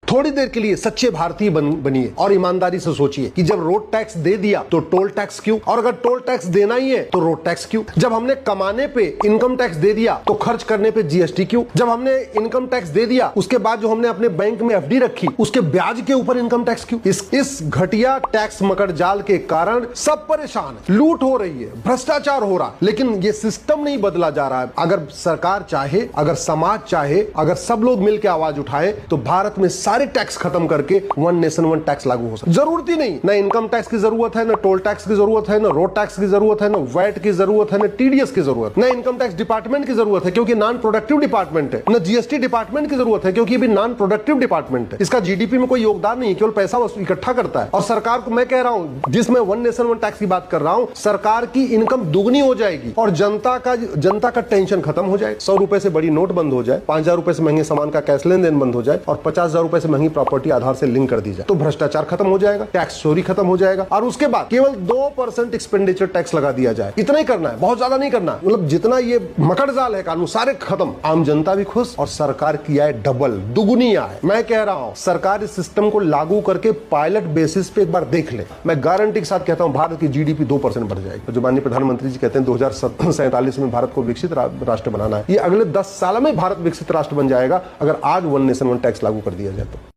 थोड़ी देर के लिए सच्चे भारतीय बनिए और ईमानदारी से सोचिए कि जब रोड टैक्स दे दिया तो टोल टैक्स क्यों, और अगर टोल टैक्स देना ही है तो रोड टैक्स क्यों। जब हमने कमाने पे इनकम टैक्स दे दिया तो खर्च करने पे जीएसटी क्यों। जब हमने इनकम टैक्स दे दिया उसके बाद जो हमने अपने बैंक में एफडी रखी उसके ब्याज के ऊपर इनकम टैक्स क्यों। इस घटिया टैक्स मकर जाल के कारण सब परेशान है, लूट हो रही है, भ्रष्टाचार हो रहा है, लेकिन ये सिस्टम नहीं बदला जा रहा है। अगर सरकार चाहे, अगर समाज चाहे, अगर सब लोग मिलकर आवाज उठाए तो भारत में सारे टैक्स खत्म करके वन नेशन वन टैक्स लागू हो सकता है। जरूरत ही नहीं, ना इनकम टैक्स की जरूरत है, ना टोल टैक्स की जरूरत है, ना रोड टैक्स की जरूरत है, ना वैट की जरूरत है, ना टीडीएस की जरूरत, ना इनकम टैक्स डिपार्टमेंट की जरूरत है क्योंकि नॉन प्रोडक्टिव डिपार्टमेंट है, ना जीएसटी डिपार्टमेंट की जरूरत है क्योंकि भी नॉन प्रोडक्टिव डिपार्टमेंट है। इसका जीडीपी में कोई योगदान नहीं, केवल पैसा इकट्ठा करता है। और सरकार को मैं कह रहा हूं, जिसमें वन नेशन वन टैक्स की बात कर रहा हूं, सरकार की इनकम दुगनी हो जाएगी और जनता का टेंशन खत्म हो जाएगा। 100 रुपए से बड़ी नोट बंद हो जाए, 5,000 रुपए से महंगे सामान का कैश लेन देन बंद हो जाए और 50,000 रुपए से महंगी प्रॉपर्टी आधार से लिंक कर दी जाए तो भ्रष्टाचार खत्म हो जाएगा, टैक्स चोरी खत्म हो जाएगा और उसके बाद केवल 2% एक्सपेंडिचर टैक्स लगा दिया जाए। इतना ही करना है, बहुत ज्यादा नहीं करना। मतलब जितना ये मकड़जाल है कानून सारे खत्म, आम जनता भी खुश और सरकार की आय डबल दुगुनी आय। मैं कह रहा हूं सरकार इस सिस्टम को लागू करके पायलट बेसिस पे एक बार देख ले, मैं गारंटी के साथ कहता हूं भारत की जीडीपी 2% बढ़ जाएगी। जो माननीय प्रधानमंत्री जी कहते हैं 2047 में भारत को विकसित राष्ट्र बनाना है, ये अगले 10 साल में भारत विकसित राष्ट्र बन जाएगा अगर आज वन नेशन वन टैक्स लागू कर दिया जाए तो।